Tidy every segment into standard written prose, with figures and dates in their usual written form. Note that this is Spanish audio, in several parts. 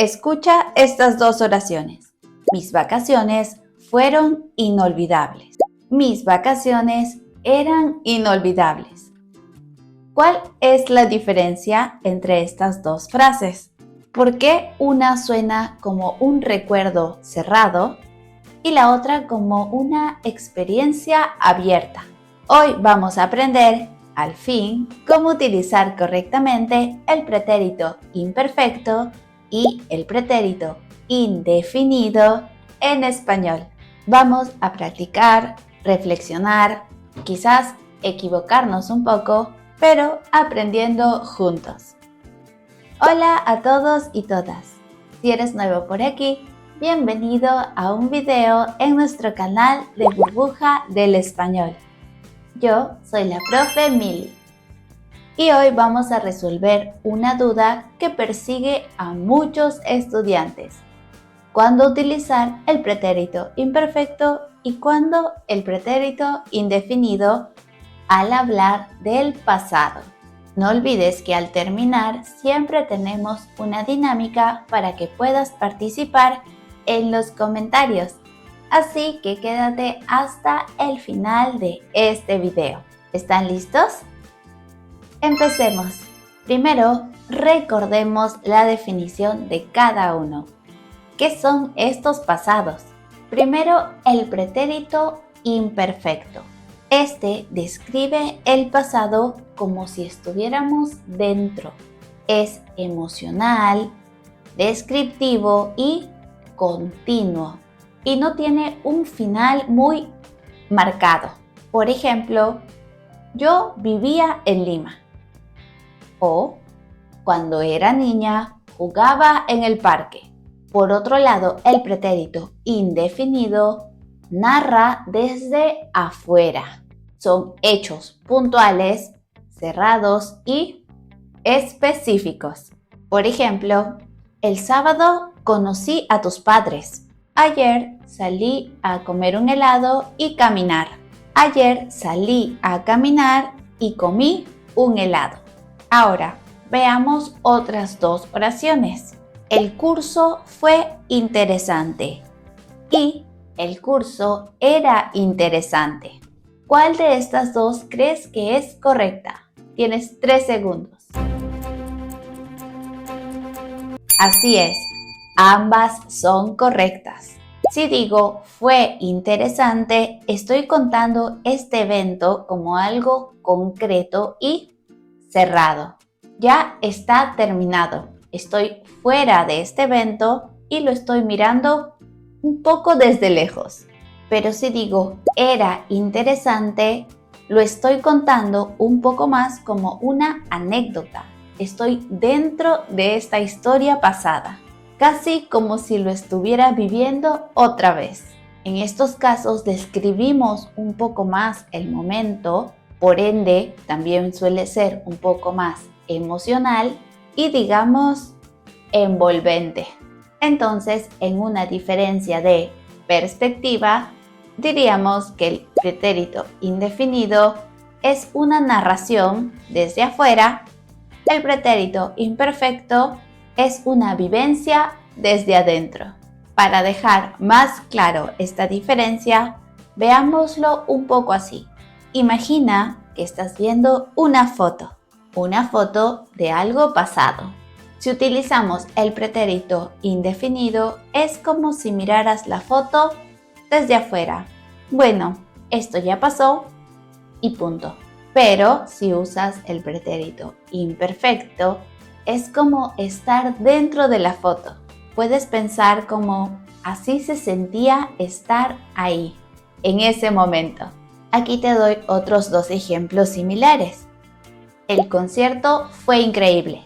Escucha estas dos oraciones. Mis vacaciones fueron inolvidables. Mis vacaciones eran inolvidables. ¿Cuál es la diferencia entre estas dos frases? ¿Por qué una suena como un recuerdo cerrado y la otra como una experiencia abierta? Hoy vamos a aprender, al fin, cómo utilizar correctamente el pretérito imperfecto y el pretérito indefinido en español. Vamos a practicar, reflexionar, quizás equivocarnos un poco, pero aprendiendo juntos. Hola a todos y todas. Si eres nuevo por aquí, bienvenido a un video en nuestro canal de Burbuja del Español. Yo soy la profe Mili y hoy vamos a resolver una duda que persigue a muchos estudiantes. ¿Cuándo utilizar el pretérito imperfecto y cuándo el pretérito indefinido al hablar del pasado? No olvides que al terminar siempre tenemos una dinámica para que puedas participar en los comentarios. Así que quédate hasta el final de este video. ¿Están listos? Empecemos. Primero, recordemos la definición de cada uno. ¿Qué son estos pasados? Primero, el pretérito imperfecto. Este describe el pasado como si estuviéramos dentro. Es emocional, descriptivo y continuo. Y no tiene un final muy marcado. Por ejemplo, yo vivía en Lima. O, cuando era niña, jugaba en el parque. Por otro lado, el pretérito indefinido narra desde afuera. Son hechos puntuales, cerrados y específicos. Por ejemplo, el sábado conocí a tus padres. Ayer salí a comer un helado y caminar. Ayer salí a caminar y comí un helado. Ahora, veamos otras dos oraciones. El curso fue interesante y el curso era interesante. ¿Cuál de estas dos crees que es correcta? Tienes 3 segundos. Así es, ambas son correctas. Si digo fue interesante, estoy contando este evento como algo concreto y cerrado. Ya está terminado. Estoy fuera de este evento y lo estoy mirando un poco desde lejos. Pero si digo era interesante, lo estoy contando un poco más como una anécdota. Estoy dentro de esta historia pasada, casi como si lo estuviera viviendo otra vez. En estos casos describimos un poco más el momento, por ende también suele ser un poco más emocional y digamos envolvente. Entonces, en una diferencia de perspectiva, diríamos que el pretérito indefinido es una narración desde afuera, el pretérito imperfecto es una vivencia desde adentro. Para dejar más claro esta diferencia, veámoslo un poco así. Imagina que estás viendo una foto de algo pasado. Si utilizamos el pretérito indefinido, es como si miraras la foto desde afuera. Bueno, esto ya pasó y punto. Pero si usas el pretérito imperfecto, es como estar dentro de la foto. Puedes pensar como así se sentía estar ahí, en ese momento. Aquí te doy otros 2 ejemplos similares. El concierto fue increíble.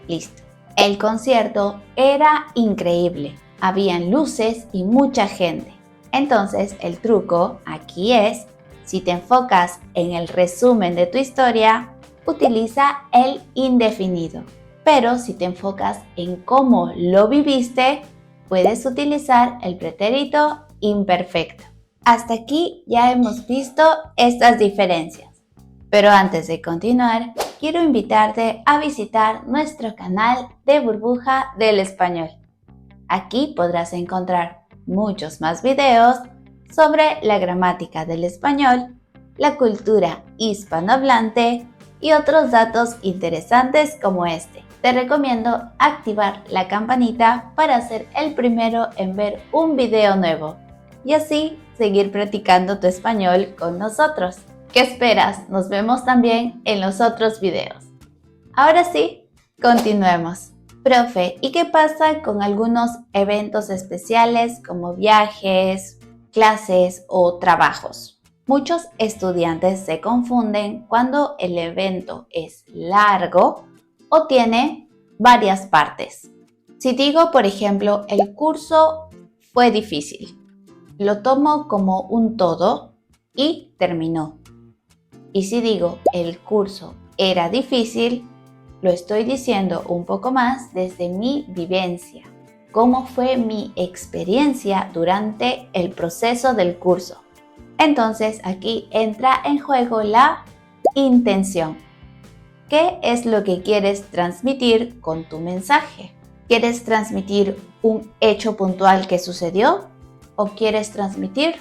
Listo. El concierto era increíble. Habían luces y mucha gente. Entonces, el truco aquí es, si te enfocas en el resumen de tu historia, utiliza el indefinido. Pero si te enfocas en cómo lo viviste, puedes utilizar el pretérito imperfecto. Hasta aquí ya hemos visto estas diferencias. Pero antes de continuar, quiero invitarte a visitar nuestro canal de Burbuja del Español. Aquí podrás encontrar muchos más videos sobre la gramática del español, la cultura hispanohablante y otros datos interesantes como este. Te recomiendo activar la campanita para ser el primero en ver un video nuevo y así seguir practicando tu español con nosotros. ¿Qué esperas? Nos vemos también en los otros videos. Ahora sí, continuemos. Profe, ¿y qué pasa con algunos eventos especiales como viajes, clases o trabajos? Muchos estudiantes se confunden cuando el evento es largo o tiene varias partes. Si digo, por ejemplo, el curso fue difícil, lo tomo como un todo y terminó. Y si digo, el curso era difícil, lo estoy diciendo un poco más desde mi vivencia, cómo fue mi experiencia durante el proceso del curso. Entonces aquí entra en juego la intención. ¿Qué es lo que quieres transmitir con tu mensaje? ¿Quieres transmitir un hecho puntual que sucedió o quieres transmitir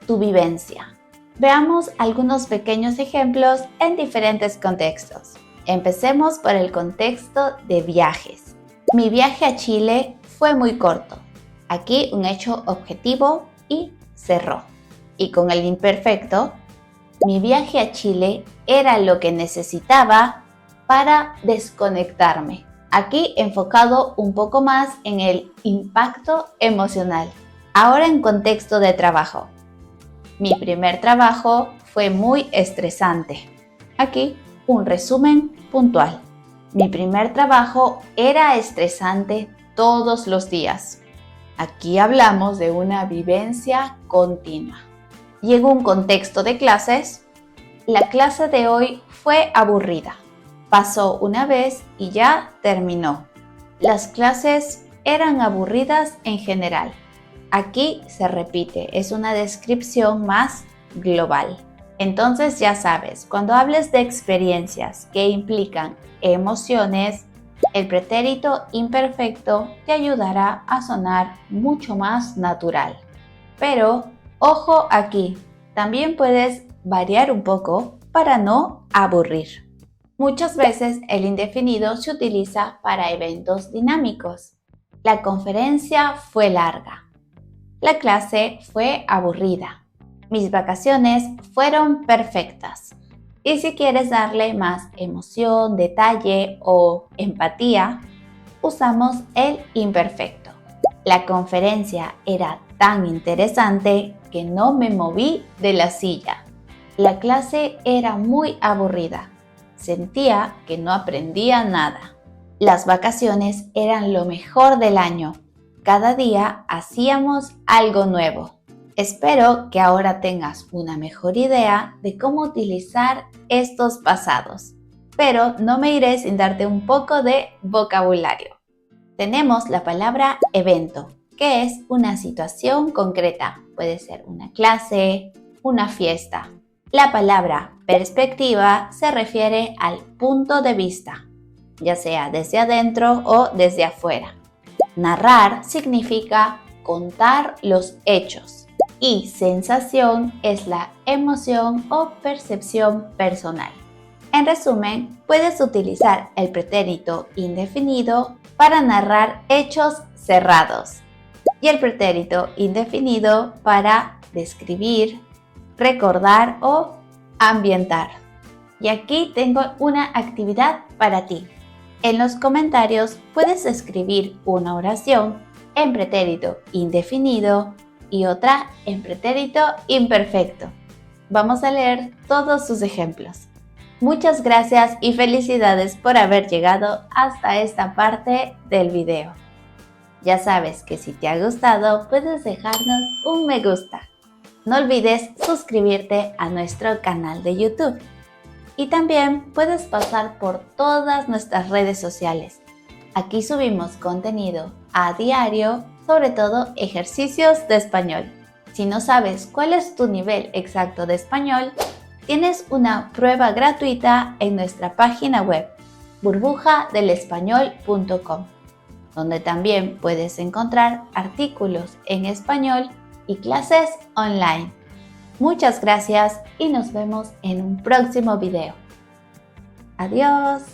tu vivencia? Veamos algunos pequeños ejemplos en diferentes contextos. Empecemos por el contexto de viajes. Mi viaje a Chile fue muy corto. Aquí un hecho objetivo y cerró. Y con el imperfecto, mi viaje a Chile era lo que necesitaba para desconectarme. Aquí enfocado un poco más en el impacto emocional. Ahora en contexto de trabajo. Mi primer trabajo fue muy estresante. Aquí un resumen puntual. Mi primer trabajo era estresante todos los días. Aquí hablamos de una vivencia continua. Y en un contexto de clases, la clase de hoy fue aburrida. Pasó una vez y ya terminó. Las clases eran aburridas en general. Aquí se repite, es una descripción más global. Entonces ya sabes, cuando hables de experiencias que implican emociones, el pretérito imperfecto te ayudará a sonar mucho más natural. Pero ojo aquí, también puedes variar un poco para no aburrir. Muchas veces el indefinido se utiliza para eventos dinámicos. La conferencia fue larga. La clase fue aburrida. Mis vacaciones fueron perfectas. Y si quieres darle más emoción, detalle o empatía, usamos el imperfecto. La conferencia era tan interesante que no me moví de la silla. La clase era muy aburrida. Sentía que no aprendía nada. Las vacaciones eran lo mejor del año. Cada día hacíamos algo nuevo. Espero que ahora tengas una mejor idea de cómo utilizar estos pasados, pero no me iré sin darte un poco de vocabulario. Tenemos la palabra evento, que es una situación concreta. Puede ser una clase, una fiesta. La palabra perspectiva se refiere al punto de vista, ya sea desde adentro o desde afuera. Narrar significa contar los hechos y sensación es la emoción o percepción personal. En resumen, puedes utilizar el pretérito indefinido para narrar hechos cerrados y el pretérito indefinido para describir, recordar o ambientar. Y aquí tengo una actividad para ti. En los comentarios puedes escribir una oración en pretérito indefinido y otra en pretérito imperfecto. Vamos a leer todos sus ejemplos. Muchas gracias y felicidades por haber llegado hasta esta parte del video. Ya sabes que si te ha gustado puedes dejarnos un me gusta. No olvides suscribirte a nuestro canal de YouTube. Y también puedes pasar por todas nuestras redes sociales. Aquí subimos contenido a diario, sobre todo ejercicios de español. Si no sabes cuál es tu nivel exacto de español, tienes una prueba gratuita en nuestra página web burbujadelespañol.com, donde también puedes encontrar artículos en español y clases online. Muchas gracias y nos vemos en un próximo video. Adiós.